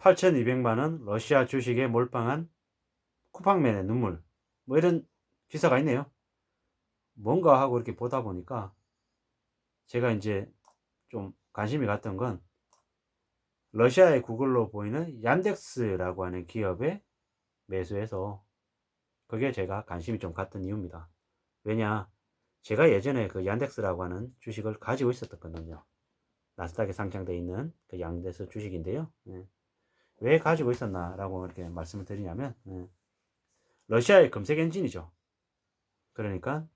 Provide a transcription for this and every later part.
8,200만 원 러시아 주식에 몰빵한 쿠팡맨의 눈물, 뭐 이런 기사가 있네요. 뭔가 하고 이렇게 보다 보니까 제가 이제 좀 관심이 갔던 건 러시아의 구글로 보이는 얀덱스라고 하는 기업에 매수해서, 그게 제가 관심이 좀 갔던 이유입니다. 왜냐, 제가 예전에 그 얀덱스라고 하는 주식을 가지고 있었거든요. 나스닥에 상장되어 있는 그 얀덱스 주식인데요. 예. 왜 가지고 있었나라고 이렇게 말씀을 드리냐면, 러시아의 검색 엔진이죠. 그러니까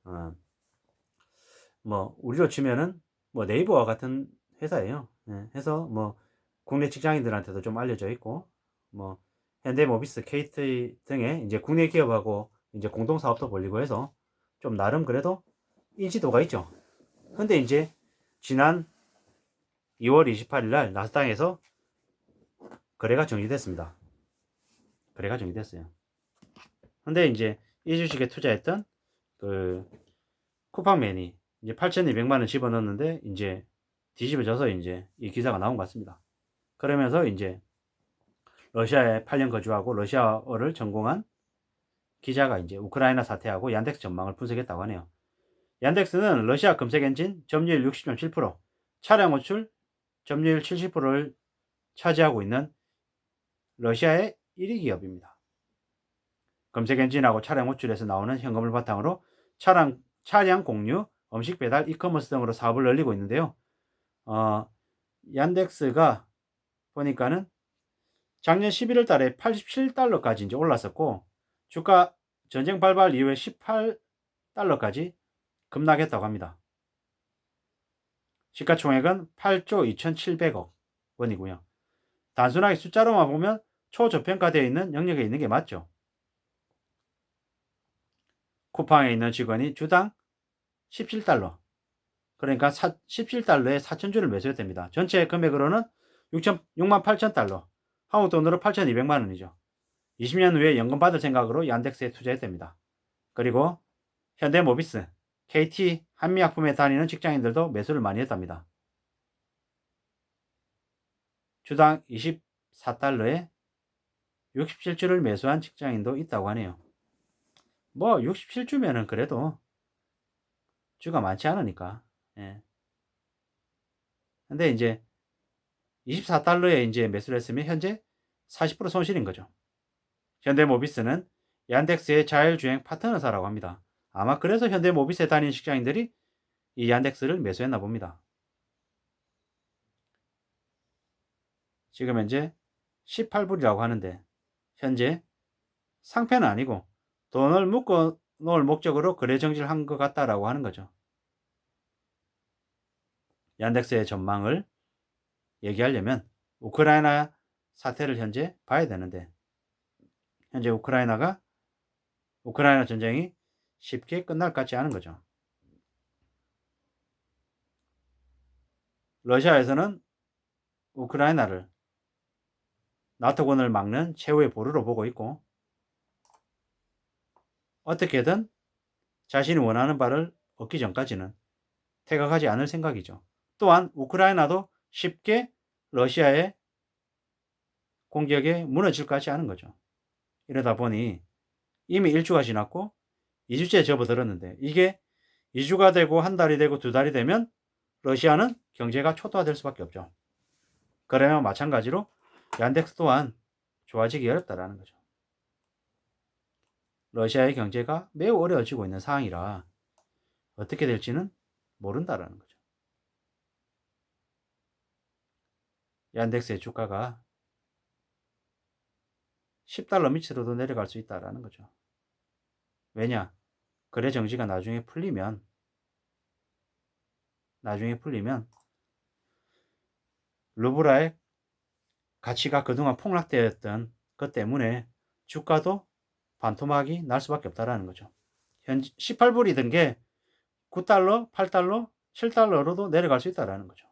뭐 우리로 치면은 뭐 네이버와 같은 회사예요. 예. 해서 뭐 국내 직장인들한테도 좀 알려져 있고, 뭐 현대모비스, KT 등의 이제 국내 기업하고 이제 공동 사업도 벌리고 해서 좀 나름 그래도 인지도가 있죠. 근데 이제 지난 2월 28일 날 나스닥에서 거래가 정지됐습니다. 거래가 정지됐어요. 근데 이제 이 주식에 투자했던 그 쿠팡맨이 이제 8,200만 원 집어넣었는데 이제 뒤집어져서 이제 이 기사가 나온 것 같습니다. 그러면서 이제 러시아에 8년 거주하고 러시아어를 전공한 기자가 이제 우크라이나 사태하고 얀덱스 전망을 분석했다고 하네요. 얀덱스는 러시아 검색 엔진 점유율 60.7%, 차량 호출 점유율 70%를 차지하고 있는 러시아의 1위 기업입니다. 검색 엔진하고 차량 호출에서 나오는 현금을 바탕으로 차량 공유, 음식 배달, 이커머스 등으로 사업을 늘리고 있는데요. 얀덱스가 보니까는 작년 11월 달에 87달러까지 이제 올랐었고, 주가 전쟁 발발 이후에 18달러까지 급락했다고 합니다. 시가총액은 8조 2,700억 원이고요. 단순하게 숫자로만 보면 초저평가되어 있는 영역에 있는 게 맞죠. 쿠팡에 있는 직원이 주당 17달러, 그러니까 17달러에 4,000주를 매수했답니다. 전체 금액으로는 6만 8천 달러, 한국 돈으로 8,200만 원이죠. 20년 후에 연금 받을 생각으로 얀덱스에 투자했답니다. 그리고 현대모비스, KT, 한미약품에 다니는 직장인들도 매수를 많이 했답니다. 주당 24달러에 67주를 매수한 직장인도 있다고 하네요. 뭐 67주면은 그래도 주가 많지 않으니까. 예. 근데 이제 24달러에 이제 매수를 했으면 현재 40% 손실인 거죠. 현대모비스는 얀덱스의 자율주행 파트너사라고 합니다. 아마 그래서 현대모비스에 다니는 직장인들이 이 얀덱스를 매수했나 봅니다. 지금 현재 18불이라고 하는데 현재 상패는 아니고 돈을 묶어 놓을 목적으로 거래 정지를 한 것 같다라고 하는 거죠. 얀덱스의 전망을 얘기하려면 우크라이나 사태를 현재 봐야 되는데, 현재 우크라이나 전쟁이 쉽게 끝날 것 같지 않은 거죠. 러시아에서는 우크라이나를 나토군을 막는 최후의 보루로 보고 있고, 어떻게든 자신이 원하는 바를 얻기 전까지는 퇴각하지 않을 생각이죠. 또한 우크라이나도 쉽게 러시아의 공격에 무너질 것 같지 않은 거죠. 이러다 보니 이미 1주가 지났고 2주째 접어들었는데, 이게 2주가 되고 한 달이 되고 두 달이 되면 러시아는 경제가 초토화될 수밖에 없죠. 그러면 마찬가지로 얀덱스 또한 좋아지기 어렵다라는 거죠. 러시아의 경제가 매우 어려워지고 있는 상황이라 어떻게 될지는 모른다라는 거죠. 얀덱스의 주가가 10달러 밑으로도 내려갈 수 있다라는 거죠. 왜냐? 거래 정지가 나중에 풀리면 루브라의 가치가 그동안 폭락되었던 것 때문에 주가도 반토막이 날 수밖에 없다라는 거죠. 현 18불이던 게 9달러, 8달러, 7달러로도 내려갈 수 있다라는 거죠.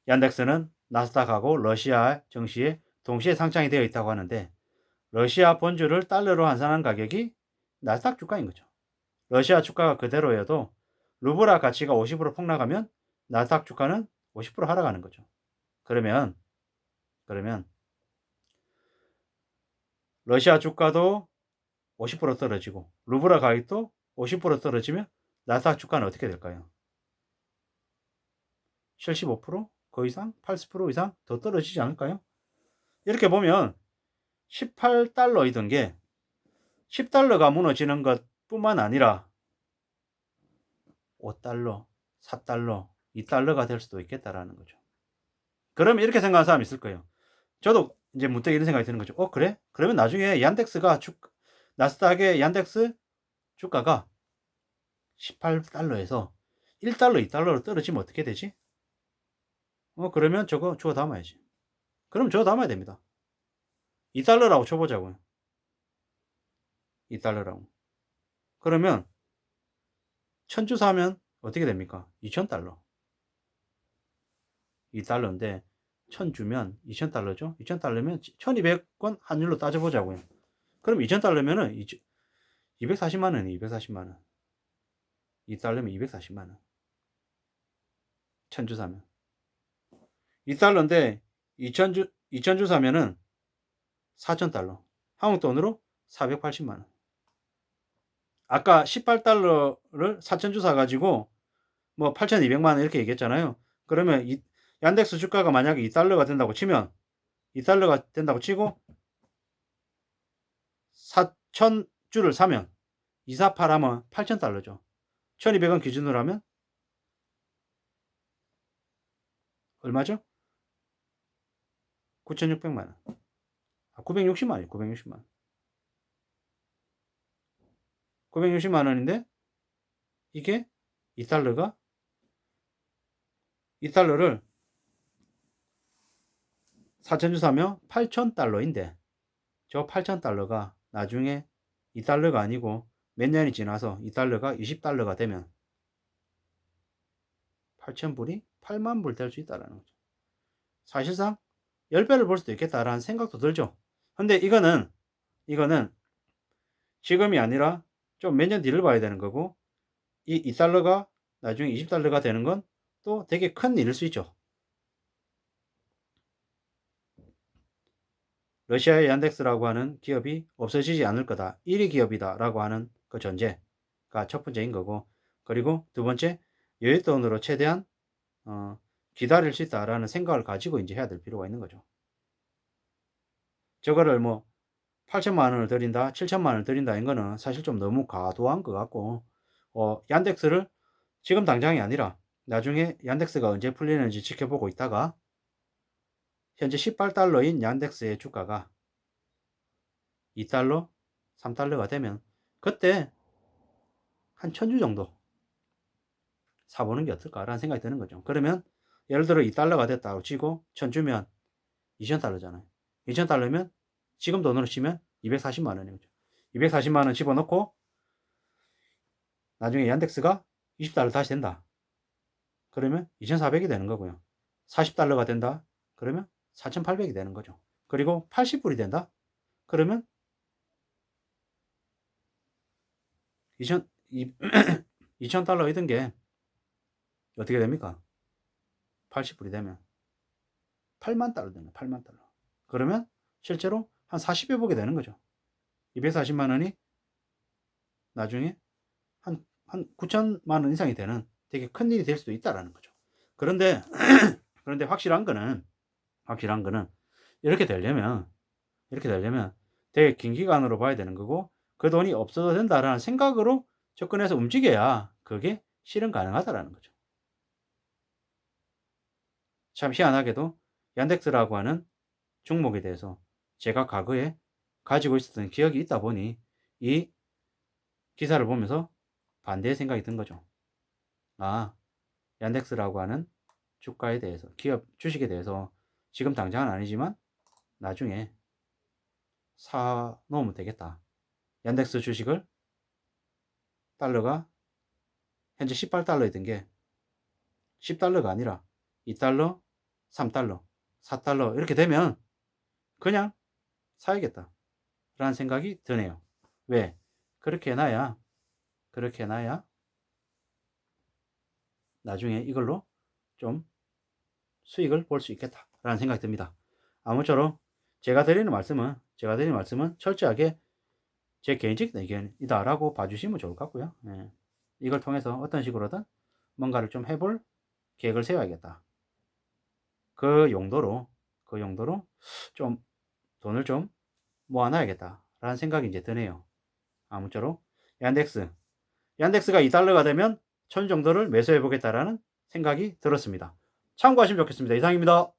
얀덱스는 나스닥하고 러시아 증시에 동시에 상장이 되어 있다고 하는데, 러시아 본주를 달러로 환산한 가격이 나스닥 주가인 거죠. 러시아 주가가 그대로여도 루블화 가치가 50% 폭락하면 나스닥 주가는 50% 하락하는 거죠. 그러면 그러면 러시아 주가도 50% 떨어지고 루블화 가격도 50% 떨어지면 나스닥 주가는 어떻게 될까요? 75%? 그 이상? 80% 이상 더 떨어지지 않을까요? 이렇게 보면 18달러이던 게 10달러가 무너지는 것 뿐만 아니라 5달러, 4달러, 2달러가 될 수도 있겠다라는 거죠. 그러면 이렇게 생각하는 사람이 있을 거예요. 저도 이제 문득 이런 생각이 드는 거죠. 그래? 그러면 나중에 얀덱스가 나스닥의 얀덱스 주가가 18달러에서 1달러, 2달러로 떨어지면 어떻게 되지? 그러면 저거 주워 담아야지. 그럼 주워 담아야 됩니다. 2달러라고 쳐보자고요. 2달러라고. 그러면 1000주 사면 어떻게 됩니까? 2000달러. 2달러인데 1000주면 2000달러죠? 2000달러면 1200원 환율로 따져보자고요. 그럼 2000달러면은 240만 원이 240만 원. 2달러면 240만 원. 1000주 사면. 2달러인데 2000주 사면은 4000달러. 한국 돈으로 480만 원. 아까 18달러를 4000주 사가지고 뭐 8200만 원 이렇게 얘기했잖아요. 그러면 얀덱스 주가가 만약에 2달러가 된다고 치면 2달러가 된다고 치고 4000주를 사면 248 하면 8000달러죠. 1200원 기준으로 하면 얼마죠? 9600만 원. 960만 원이에요. 960만 원. 960만 원인데 이게 2달러가 2달러를 4000주 사면 8000달러인데 저 8000달러가 나중에 2달러가 아니고 몇 년이 지나서 2달러가 20달러가 되면 8000불이 8만 불 될 수 있다는 거죠. 사실상 10배를 볼 수도 있겠다라는 생각도 들죠. 근데 이거는 지금이 아니라 좀 몇 년 뒤를 봐야 되는 거고 이 2달러가 나중에 20달러가 되는 건 또 되게 큰 일일 수 있죠. 러시아의 얀덱스라고 하는 기업이 없어지지 않을 거다. 1위 기업이다라고 하는 그 전제가 첫 번째인 거고, 그리고 두 번째, 여윳돈으로 최대한 기다릴 수 있다라는 생각을 가지고 이제 해야 될 필요가 있는 거죠. 저거를 뭐 8천만 원을 들인다, 7천만 원을 들인다 이런 거는 사실 좀 너무 과도한 것 같고, 얀덱스를 지금 당장이 아니라 나중에 얀덱스가 언제 풀리는지 지켜보고 있다가 현재 18달러인 얀덱스의 주가가 2달러, 3달러가 되면 그때 한 1000주 정도 사보는 게 어떨까라는 생각이 드는 거죠. 그러면 예를 들어 2달러가 됐다고 치고 1000주면 2000달러잖아요. 2000달러면 지금 돈으로 치면 240만 원인 거죠. 240만 원 집어넣고 나중에 얀덱스가 20달러 다시 된다. 그러면 2400이 되는 거고요. 40달러가 된다. 그러면 4800이 되는 거죠. 그리고 80불이 된다. 그러면 2000달러이던 게 어떻게 됩니까? 80불이 되면 8만 달러 되네. 8만 달러. 그러면 실제로 한 40배 보게 되는 거죠. 240만 원이 나중에 한 9천만 원 이상이 되는 되게 큰 일이 될 수도 있다라는 거죠. 그런데 확실한 거는 이렇게 되려면 되게 긴 기간으로 봐야 되는 거고 그 돈이 없어도 된다라는 생각으로 접근해서 움직여야 그게 실현 가능하다라는 거죠. 참 희한하게도 얀덱스라고 하는 종목에 대해서 제가 과거에 가지고 있었던 기억이 있다 보니 이 기사를 보면서 반대의 생각이 든 거죠. 얀덱스라고 하는 주가에 대해서, 기업 주식에 대해서 지금 당장은 아니지만 나중에 사 놓으면 되겠다. 얀덱스 주식을 달러가 현재 18달러이던 게 10달러가 아니라 2달러, 3달러, 4달러 이렇게 되면 그냥 사야겠다. 라는 생각이 드네요. 왜? 그렇게 해놔야 나중에 이걸로 좀 수익을 볼 수 있겠다라는 생각이 듭니다. 아무쪼록 제가 드리는 말씀은 철저하게 제 개인적인 의견이다라고 봐주시면 좋을 것 같고요. 예. 이걸 통해서 어떤 식으로든 뭔가를 좀 해볼 계획을 세워야겠다. 그 용도로 좀 돈을 좀 모아놔야겠다라는 생각이 이제 드네요. 아무쪼록 얀덱스가 2달러가 되면 1000 정도를 매수해 보겠다라는 생각이 들었습니다. 참고하시면 좋겠습니다. 이상입니다.